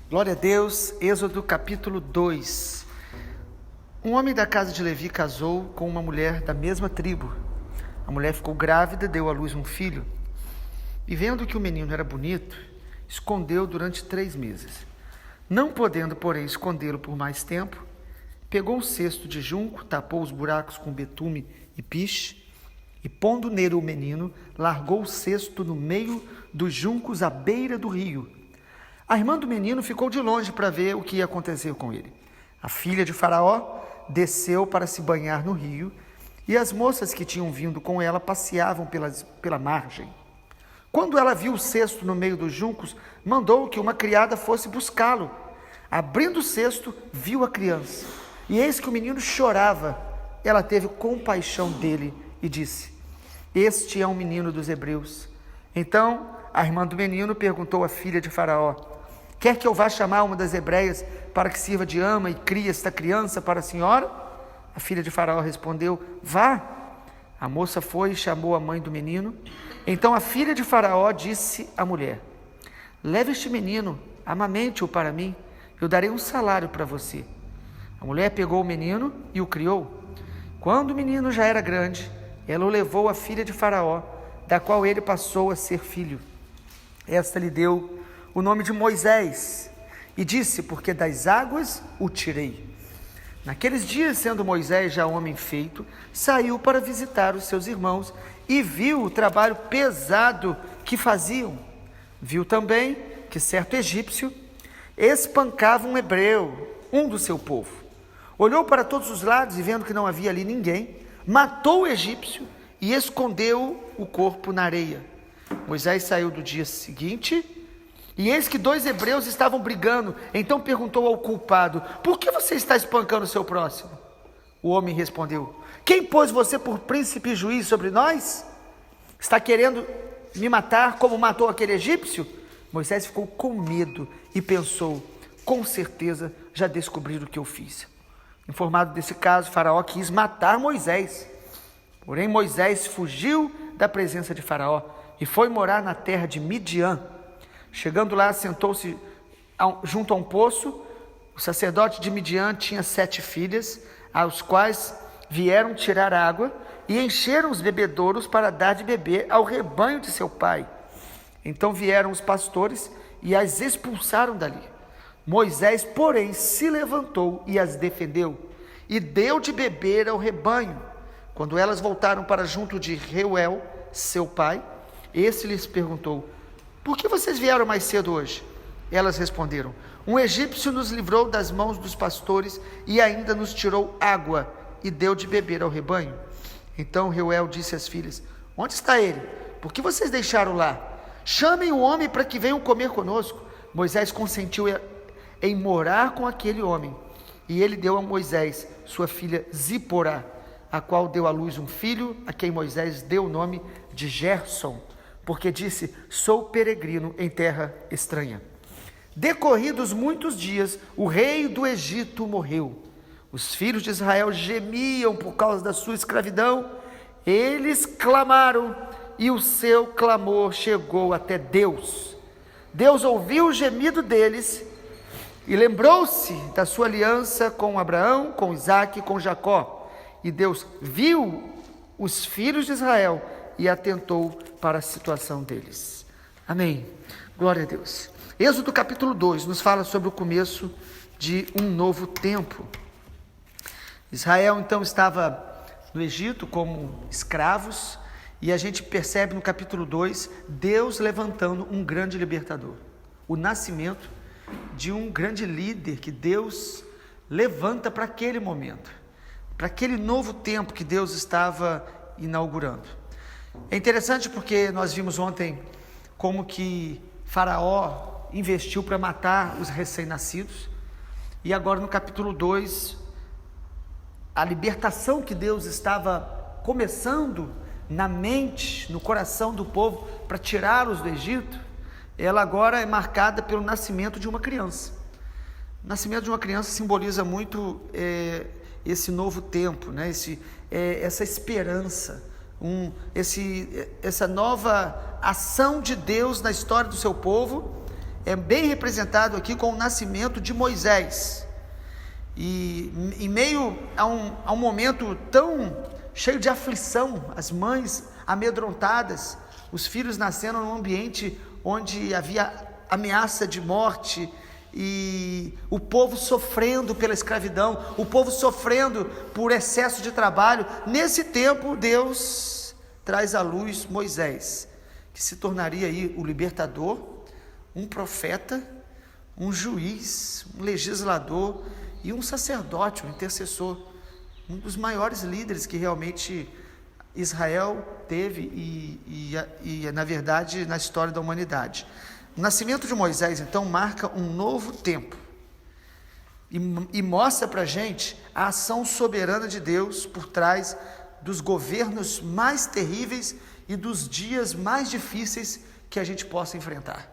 Glória a Deus. Êxodo capítulo 2. Um homem da casa de Levi casou com uma mulher da mesma tribo. A mulher ficou grávida, deu à luz um filho. E vendo que o menino era bonito, escondeu durante 3 meses. Não podendo, porém, escondê-lo por mais tempo, pegou um cesto de junco, tapou os buracos com betume e piche, e pondo nele o menino, largou o cesto no meio dos juncos à beira do rio. A irmã do menino ficou de longe para ver o que ia acontecer com ele. A filha de Faraó desceu para se banhar no rio, e as moças que tinham vindo com ela passeavam pela margem. Quando ela viu o cesto no meio dos juncos, mandou que uma criada fosse buscá-lo. Abrindo o cesto, viu a criança, e eis que o menino chorava. Ela teve compaixão dele e disse: "Este é um menino dos hebreus." Então a irmã do menino perguntou à filha de Faraó: "Quer que eu vá chamar uma das hebreias para que sirva de ama e crie esta criança para a senhora?" A filha de Faraó respondeu: "Vá." A moça foi e chamou a mãe do menino. Então a filha de Faraó disse à mulher: "Leve este menino, amamente-o para mim, eu darei um salário para você." A mulher pegou o menino e o criou. Quando o menino já era grande, ela o levou à filha de Faraó, da qual ele passou a ser filho. Esta lhe deu o nome de Moisés, e disse: "Porque das águas o tirei." Naqueles dias, sendo Moisés já homem feito, saiu para visitar os seus irmãos e viu o trabalho pesado que faziam. Viu também que certo egípcio espancava um hebreu, um do seu povo. Olhou para todos os lados e, vendo que não havia ali ninguém, matou o egípcio e escondeu o corpo na areia. Moisés saiu do dia seguinte, e eis que 2 hebreus estavam brigando. Então perguntou ao culpado: "Por que você está espancando o seu próximo?" O homem respondeu: "Quem pôs você por príncipe e juiz sobre nós? Está querendo me matar como matou aquele egípcio?" Moisés ficou com medo e pensou: "Com certeza já descobriram o que eu fiz." Informado desse caso, Faraó quis matar Moisés. Porém Moisés fugiu da presença de Faraó e foi morar na terra de Midian. Chegando lá, sentou-se junto a um poço. O sacerdote de Midian tinha 7 filhas, aos quais vieram tirar água, e encheram os bebedouros para dar de beber ao rebanho de seu pai. Então vieram os pastores e as expulsaram dali. Moisés, porém, se levantou e as defendeu, e deu de beber ao rebanho. Quando elas voltaram para junto de Reuel, seu pai, esse lhes perguntou: "Por que vocês vieram mais cedo hoje?" Elas responderam: "Um egípcio nos livrou das mãos dos pastores e ainda nos tirou água e deu de beber ao rebanho." Então Reuel disse às filhas: "Onde está ele? Por que vocês deixaram lá? Chamem o homem para que venham comer conosco." Moisés consentiu em morar com aquele homem, e ele deu a Moisés sua filha Ziporá, a qual deu à luz um filho, a quem Moisés deu o nome de Gerson, porque disse: "Sou peregrino em terra estranha." Decorridos muitos dias, o rei do Egito morreu. Os filhos de Israel gemiam por causa da sua escravidão. Eles clamaram, e o seu clamor chegou até Deus. Deus ouviu o gemido deles e lembrou-se da sua aliança com Abraão, com Isaque e com Jacó. E Deus viu os filhos de Israel e atentou para a situação deles. Amém. Glória a Deus. Êxodo capítulo 2 nos fala sobre o começo de um novo tempo. Israel então estava no Egito como escravos, e a gente percebe no capítulo 2 Deus levantando um grande libertador, o nascimento de um grande líder que Deus levanta para aquele momento, para aquele novo tempo que Deus estava inaugurando. É interessante porque nós vimos ontem como que Faraó investiu para matar os recém-nascidos, e agora no capítulo 2, a libertação que Deus estava começando na mente, no coração do povo, para tirá-los do Egito, ela agora é marcada pelo nascimento de uma criança. O nascimento de uma criança simboliza muito esse novo tempo, né? Essa esperança, essa nova ação de Deus na história do seu povo, é bem representado aqui com o nascimento de Moisés. E em meio a um momento tão cheio de aflição, as mães amedrontadas, os filhos nascendo num ambiente onde havia ameaça de morte, e o povo sofrendo pela escravidão, o povo sofrendo por excesso de trabalho. Nesse tempo, Deus traz à luz Moisés, que se tornaria aí o libertador, um profeta, um juiz, um legislador e um sacerdote, um intercessor, um dos maiores líderes que realmente Israel teve e na verdade, na história da humanidade. O nascimento de Moisés, então, marca um novo tempo e mostra para a gente a ação soberana de Deus por trás dos governos mais terríveis e dos dias mais difíceis que a gente possa enfrentar.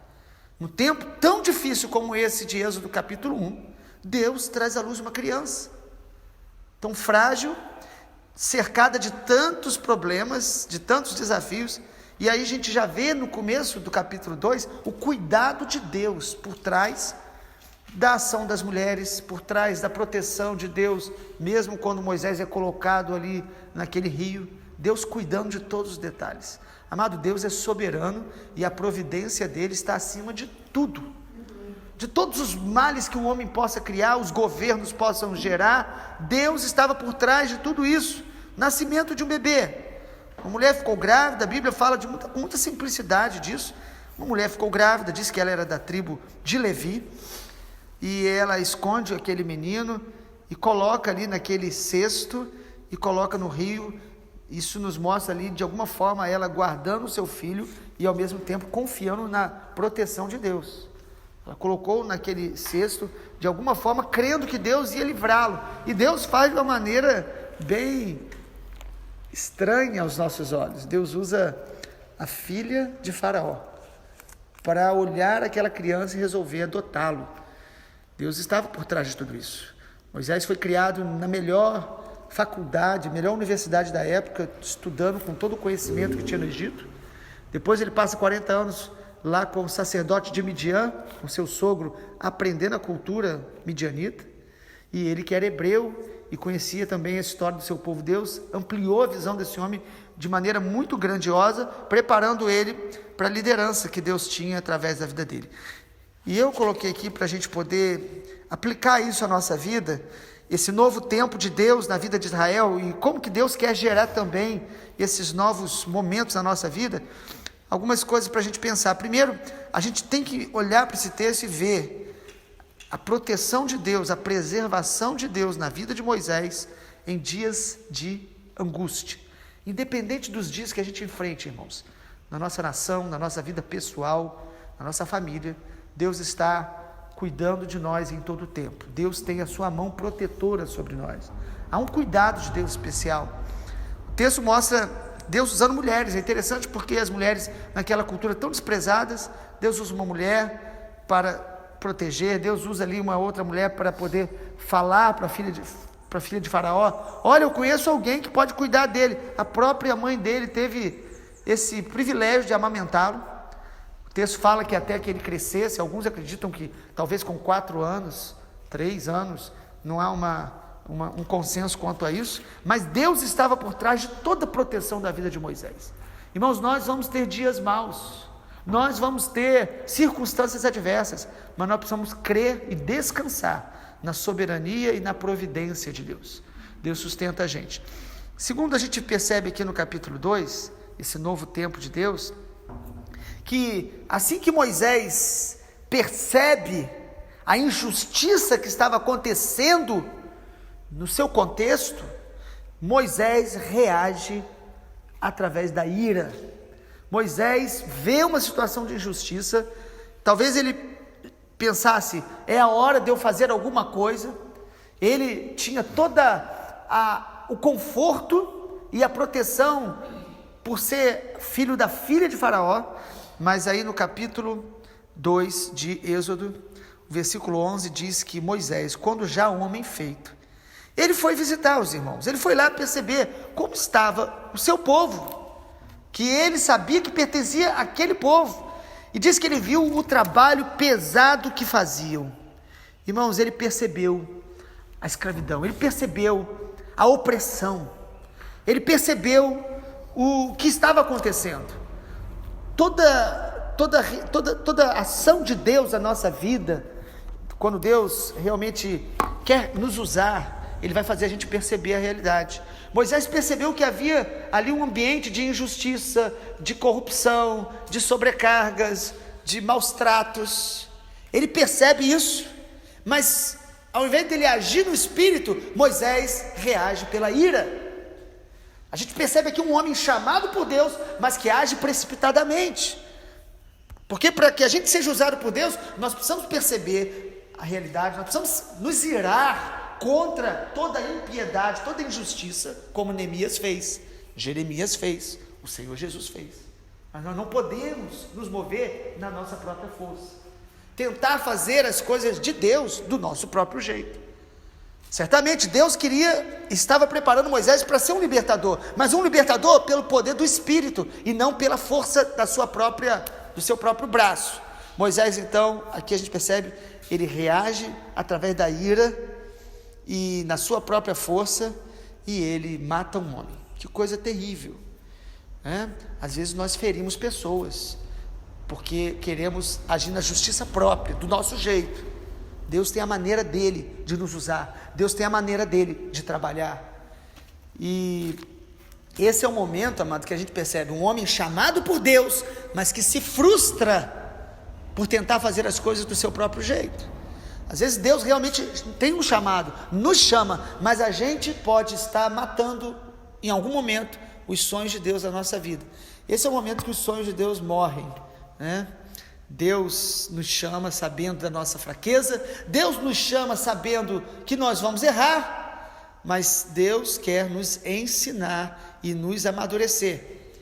Num tempo tão difícil como esse de Êxodo capítulo 1, Deus traz à luz uma criança, tão frágil, cercada de tantos problemas, de tantos desafios. E aí a gente já vê no começo do capítulo 2 o cuidado de Deus por trás da ação das mulheres, por trás da proteção de Deus, mesmo quando Moisés é colocado ali naquele rio, Deus cuidando de todos os detalhes. Amado, Deus é soberano e a providência dele está acima de tudo, de todos os males que o homem possa criar, os governos possam gerar. Deus estava por trás de tudo isso. Nascimento de um bebê, uma mulher ficou grávida, a Bíblia fala com muita simplicidade disso. Uma mulher ficou grávida, diz que ela era da tribo de Levi, e ela esconde aquele menino e coloca ali naquele cesto e coloca no rio. Isso nos mostra ali, de alguma forma, ela guardando o seu filho e ao mesmo tempo confiando na proteção de Deus. Ela colocou naquele cesto, de alguma forma, crendo que Deus ia livrá-lo. E Deus faz de uma maneira bem estranha aos nossos olhos. Deus usa a filha de Faraó para olhar aquela criança e resolver adotá-lo. Deus estava por trás de tudo isso. Moisés foi criado na melhor faculdade, melhor universidade da época, estudando com todo o conhecimento que tinha no Egito. Depois ele passa 40 anos lá com o sacerdote de Midian, com seu sogro, aprendendo a cultura midianita. E ele, que era hebreu e conhecia também a história do seu povo, Deus ampliou a visão desse homem de maneira muito grandiosa, preparando ele para a liderança que Deus tinha através da vida dele. E eu coloquei aqui para a gente poder aplicar isso à nossa vida, esse novo tempo de Deus na vida de Israel, e como que Deus quer gerar também esses novos momentos na nossa vida. Algumas coisas para a gente pensar. Primeiro, a gente tem que olhar para esse texto e ver a proteção de Deus, a preservação de Deus na vida de Moisés em dias de angústia. Independente dos dias que a gente enfrente, irmãos, na nossa nação, na nossa vida pessoal, na nossa família, Deus está cuidando de nós em todo o tempo. Deus tem a sua mão protetora sobre nós. Há um cuidado de Deus especial. O texto mostra Deus usando mulheres. É interessante porque as mulheres naquela cultura tão desprezadas, Deus usa uma mulher para proteger. Deus usa ali uma outra mulher para poder falar para a filha de Faraó: olha, eu conheço alguém que pode cuidar dele. A própria mãe dele teve esse privilégio de amamentá-lo. O texto fala que até que ele crescesse, alguns acreditam que talvez com 4 anos, 3 anos, não há um consenso quanto a isso, mas Deus estava por trás de toda a proteção da vida de Moisés. Irmãos, nós vamos ter dias maus, nós vamos ter circunstâncias adversas, mas nós precisamos crer e descansar na soberania e na providência de Deus. Deus sustenta a gente. Segundo, a gente percebe aqui no capítulo 2, esse novo tempo de Deus, que assim que Moisés percebe a injustiça que estava acontecendo no seu contexto, Moisés reage através da ira. Moisés vê uma situação de injustiça, talvez ele pensasse: é a hora de eu fazer alguma coisa. Ele tinha o conforto e a proteção por ser filho da filha de Faraó, mas aí no capítulo 2 de Êxodo, o versículo 11 diz que Moisés, quando já um homem feito, ele foi visitar os irmãos, ele foi lá perceber como estava o seu povo, que ele sabia que pertencia àquele povo. E diz que ele viu o trabalho pesado que faziam. Irmãos, ele percebeu a escravidão, ele percebeu a opressão, ele percebeu o que estava acontecendo. Toda ação de Deus na nossa vida, quando Deus realmente quer nos usar, Ele vai fazer a gente perceber a realidade. Moisés percebeu que havia ali um ambiente de injustiça, de corrupção, de sobrecargas, de maus tratos. Ele percebe isso, mas ao invés de ele agir no espírito, Moisés reage pela ira. A gente percebe aqui um homem chamado por Deus, mas que age precipitadamente. Porque para que a gente seja usado por Deus, nós precisamos perceber a realidade, nós precisamos nos irar contra toda a impiedade, toda a injustiça, como Neemias fez, Jeremias fez, o Senhor Jesus fez. Mas nós não podemos nos mover na nossa própria força, tentar fazer as coisas de Deus do nosso próprio jeito. Certamente Deus estava preparando Moisés para ser um libertador, mas um libertador pelo poder do Espírito e não pela força do seu próprio braço. Moisés, então, aqui a gente percebe, ele reage através da ira e na sua própria força, e ele mata um homem. Que coisa terrível, né? Às vezes nós ferimos pessoas porque queremos agir na justiça própria, do nosso jeito. Deus tem a maneira dele de nos usar, Deus tem a maneira dele de trabalhar. E esse é o momento, amado, que a gente percebe um homem chamado por Deus, mas que se frustra por tentar fazer as coisas do seu próprio jeito. Às vezes Deus realmente tem um chamado, nos chama, mas a gente pode estar matando em algum momento os sonhos de Deus na nossa vida. Esse é o momento que os sonhos de Deus morrem, né? Deus nos chama sabendo da nossa fraqueza, Deus nos chama sabendo que nós vamos errar, mas Deus quer nos ensinar e nos amadurecer.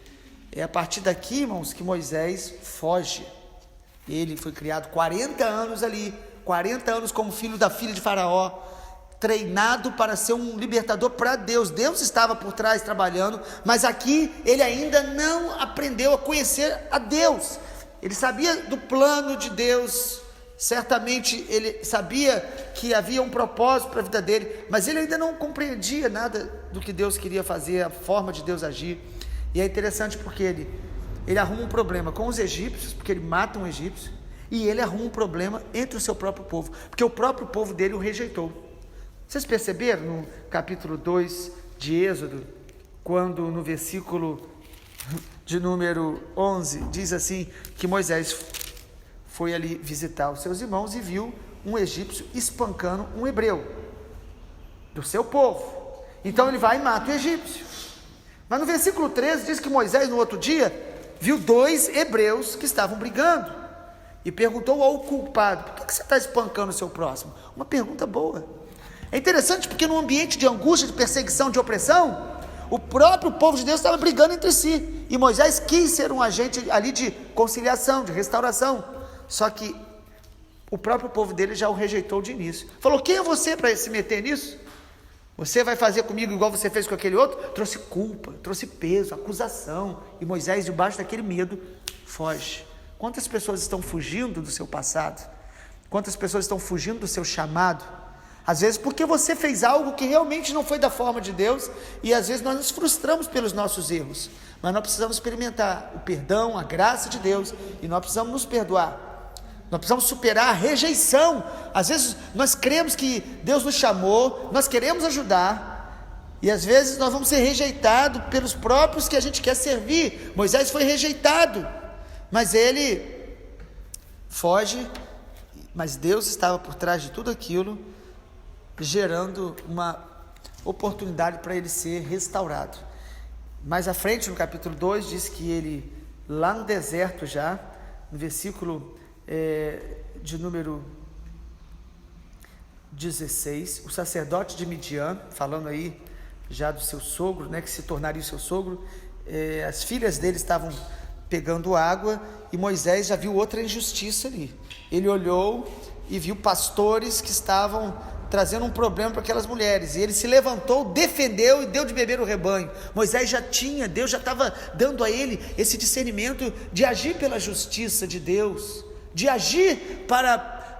É a partir daqui, irmãos, que Moisés foge. Ele foi criado 40 anos ali, 40 anos como filho da filha de Faraó, treinado para ser um libertador para Deus. Deus estava por trás trabalhando, mas aqui ele ainda não aprendeu a conhecer a Deus. Ele sabia do plano de Deus, certamente ele sabia que havia um propósito para a vida dele, mas ele ainda não compreendia nada do que Deus queria fazer, a forma de Deus agir. E é interessante porque ele arruma um problema com os egípcios, porque ele mata um egípcio, e ele arruma um problema entre o seu próprio povo, porque o próprio povo dele o rejeitou. Vocês perceberam no capítulo 2 de Êxodo, quando no versículo de número 11, diz assim, que Moisés foi ali visitar os seus irmãos e viu um egípcio espancando um hebreu, do seu povo. Então ele vai e mata o egípcio. Mas no versículo 13 diz que Moisés no outro dia viu 2 hebreus que estavam brigando e perguntou ao culpado: por que você está espancando o seu próximo? Uma pergunta boa. É interessante porque num ambiente de angústia, de perseguição, de opressão, o próprio povo de Deus estava brigando entre si, e Moisés quis ser um agente ali de conciliação, de restauração, só que o próprio povo dele já o rejeitou de início. Falou: quem é você para se meter nisso? Você vai fazer comigo igual você fez com aquele outro? Trouxe culpa, trouxe peso, acusação, e Moisés, debaixo daquele medo, foge. Quantas pessoas estão fugindo do seu passado? Quantas pessoas estão fugindo do seu chamado? Às vezes porque você fez algo que realmente não foi da forma de Deus, e às vezes nós nos frustramos pelos nossos erros, mas nós precisamos experimentar o perdão, a graça de Deus, e nós precisamos nos perdoar, nós precisamos superar a rejeição. Às vezes nós cremos que Deus nos chamou, nós queremos ajudar, e às vezes nós vamos ser rejeitados pelos próprios que a gente quer servir. Moisés foi rejeitado, mas ele foge, mas Deus estava por trás de tudo aquilo, gerando uma oportunidade para ele ser restaurado. Mais à frente, no capítulo 2, diz que ele, lá no deserto já, no versículo de número 16, o sacerdote de Midian, falando aí já do seu sogro, né, que se tornaria o seu sogro, as filhas dele estavam pegando água, e Moisés já viu outra injustiça ali. Ele olhou e viu pastores que estavam trazendo um problema para aquelas mulheres, e ele se levantou, defendeu e deu de beber o rebanho. Deus já estava dando a ele esse discernimento de agir pela justiça de Deus, de agir para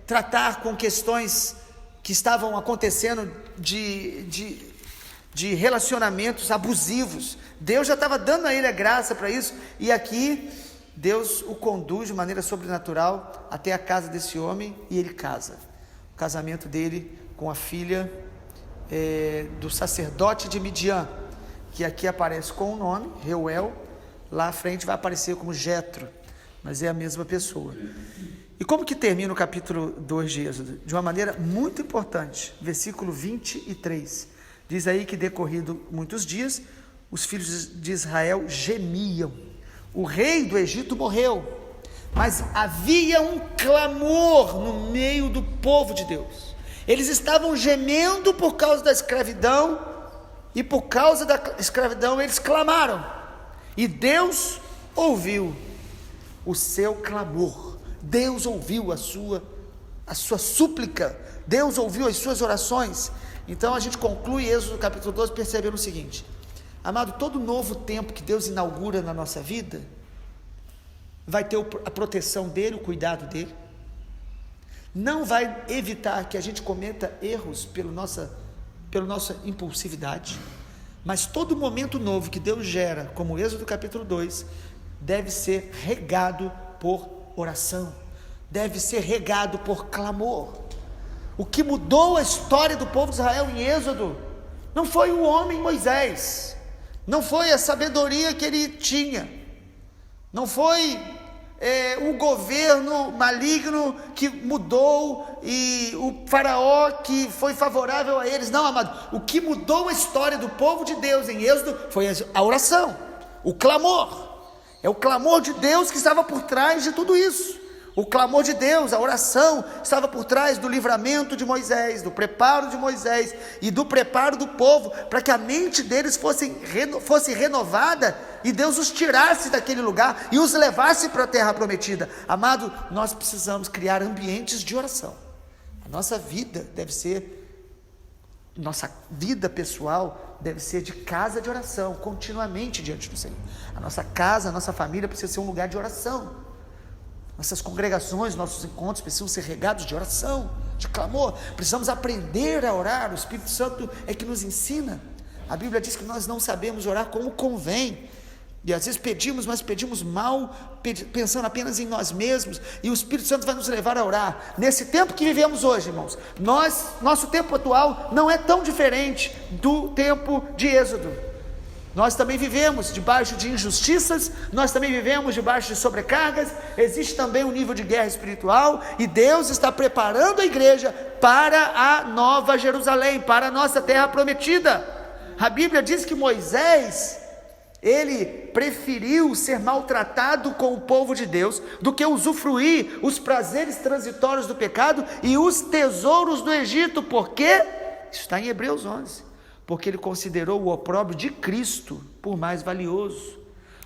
tratar com questões que estavam acontecendo de relacionamentos abusivos. Deus já estava dando a ele a graça para isso, e aqui Deus o conduz de maneira sobrenatural até a casa desse homem, e ele casa. O casamento dele com a filha do sacerdote de Midian, que aqui aparece com o nome, Reuel, lá à frente vai aparecer como Jetro, mas é a mesma pessoa. E como que termina o capítulo 2 de Êxodo? De uma maneira muito importante, versículo 23, diz aí que decorrido muitos dias, os filhos de Israel gemiam. O rei do Egito morreu, mas havia um clamor no meio do povo de Deus. Eles estavam gemendo por causa da escravidão, e por causa da escravidão eles clamaram, e Deus ouviu o seu clamor, Deus ouviu a sua súplica, Deus ouviu as suas orações. Então a gente conclui Êxodo capítulo 12 percebendo o seguinte: amado, todo novo tempo que Deus inaugura na nossa vida, vai ter a proteção dele, o cuidado dele, não vai evitar que a gente cometa erros pela nossa impulsividade, mas todo momento novo que Deus gera, como Êxodo capítulo 2, deve ser regado por oração, deve ser regado por clamor. O que mudou a história do povo de Israel em Êxodo não foi o homem Moisés, não foi a sabedoria que ele tinha, não foi o governo maligno que mudou e o faraó que foi favorável a eles. Não, amado, o que mudou a história do povo de Deus em Êxodo foi a oração, o clamor. É o clamor de Deus que estava por trás de tudo isso. O clamor de Deus, a oração, estava por trás do livramento de Moisés, do preparo de Moisés e do preparo do povo, para que a mente deles fosse renovada e Deus os tirasse daquele lugar e os levasse para a terra prometida. Amado, nós precisamos criar ambientes de oração. A nossa vida nossa vida pessoal deve ser de casa de oração, continuamente diante do Senhor. A nossa casa, a nossa família precisa ser um lugar de oração. Nossas congregações, nossos encontros precisam ser regados de oração, de clamor. Precisamos aprender a orar. O Espírito Santo é que nos ensina. A Bíblia diz que nós não sabemos orar como convém, e às vezes pedimos, mas pedimos mal, pensando apenas em nós mesmos, e o Espírito Santo vai nos levar a orar. Nesse tempo que vivemos hoje, irmãos, nosso tempo atual não é tão diferente do tempo de Êxodo. Nós também vivemos debaixo de injustiças, nós também vivemos debaixo de sobrecargas, existe também um nível de guerra espiritual, e Deus está preparando a igreja para a nova Jerusalém, para a nossa terra prometida. A Bíblia diz que Moisés, ele preferiu ser maltratado com o povo de Deus, do que usufruir os prazeres transitórios do pecado e os tesouros do Egito. Por quê? Isso está em Hebreus 11. Porque ele considerou o opróbrio de Cristo por mais valioso,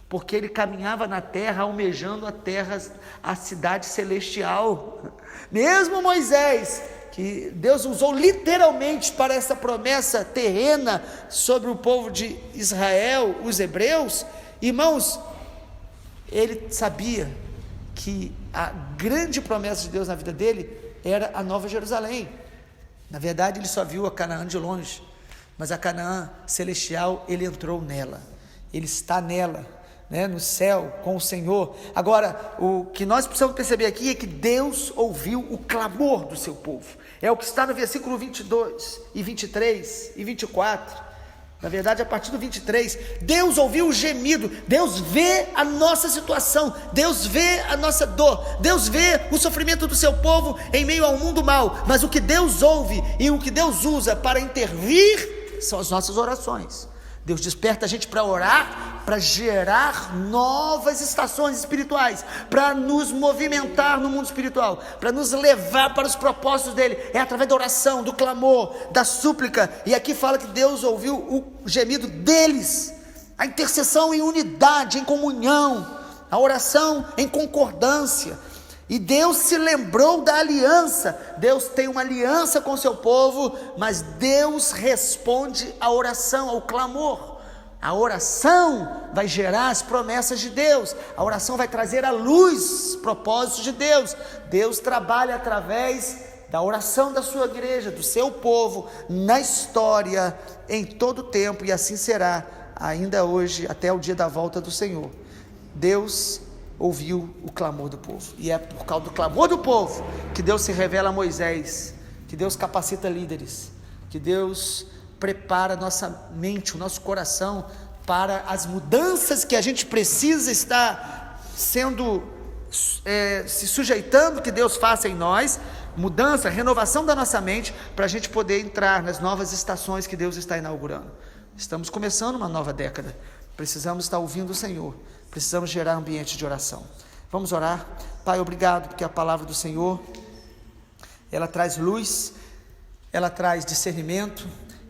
porque ele caminhava na terra, almejando a cidade celestial. Mesmo Moisés, que Deus usou literalmente para essa promessa terrena sobre o povo de Israel, os hebreus, irmãos, ele sabia que a grande promessa de Deus na vida dele era a nova Jerusalém. Na verdade, ele só viu a Canaã de longe, mas a Canaã celestial, ele entrou nela, ele está nela, no céu com o Senhor. Agora, o que nós precisamos perceber aqui é que Deus ouviu o clamor do seu povo. É o que está no versículo 22 e 23 e 24. Na verdade, a partir do 23, Deus ouviu o gemido, Deus vê a nossa situação, Deus vê a nossa dor, Deus vê o sofrimento do seu povo em meio ao mundo mau, mas o que Deus ouve e o que Deus usa para intervir são as nossas orações. Deus desperta a gente para orar, para gerar novas estações espirituais, para nos movimentar no mundo espiritual, para nos levar para os propósitos dele. É através da oração, do clamor, da súplica. E aqui fala que Deus ouviu o gemido deles, a intercessão em unidade, em comunhão, a oração em concordância. E Deus se lembrou da aliança. Deus tem uma aliança com o seu povo, mas Deus responde à oração, ao clamor. A oração vai gerar as promessas de Deus. A oração vai trazer à luz os propósitos de Deus. Deus trabalha através da oração da sua igreja, do seu povo, na história, em todo o tempo, e assim será ainda hoje, até o dia da volta do Senhor. Deus ouviu o clamor do povo, e é por causa do clamor do povo que Deus se revela a Moisés, que Deus capacita líderes, que Deus prepara nossa mente, o nosso coração para as mudanças que a gente precisa estar se sujeitando, que Deus faça em nós, mudança, renovação da nossa mente, para a gente poder entrar nas novas estações que Deus está inaugurando. Estamos começando uma nova década, precisamos estar ouvindo o Senhor, precisamos gerar ambiente de oração. Vamos orar. Pai, obrigado, porque a palavra do Senhor, ela traz luz, ela traz discernimento,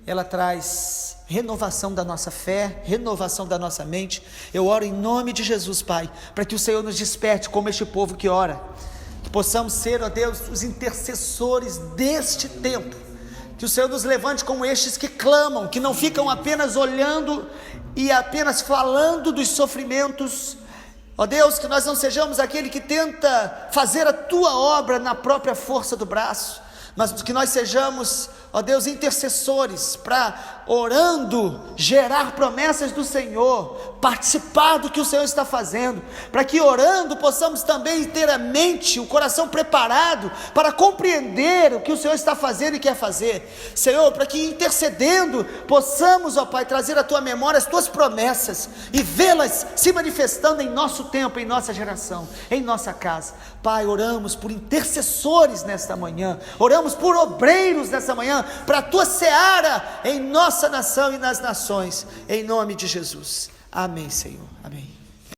ela traz renovação da nossa fé, renovação da nossa mente. Eu oro em nome de Jesus, Pai, para que o Senhor nos desperte como este povo que ora, que possamos ser, ó Deus, os intercessores deste tempo, que o Senhor nos levante como estes que clamam, que não ficam apenas olhando e apenas falando dos sofrimentos. Ó Deus, que nós não sejamos aquele que tenta fazer a Tua obra na própria força do braço, mas que nós sejamos, ó Deus, intercessores, para, orando, gerar promessas do Senhor, participar do que o Senhor está fazendo, para que orando possamos também ter a mente, o coração preparado para compreender o que o Senhor está fazendo e quer fazer, Senhor, para que intercedendo possamos, ó Pai, trazer à Tua memória as Tuas promessas e vê-las se manifestando em nosso tempo, em nossa geração, em nossa casa. Pai, oramos por intercessores nesta manhã, oramos por obreiros nessa manhã, para a Tua seara em nossa nação e nas nações, em nome de Jesus. Amém, Senhor. Amém.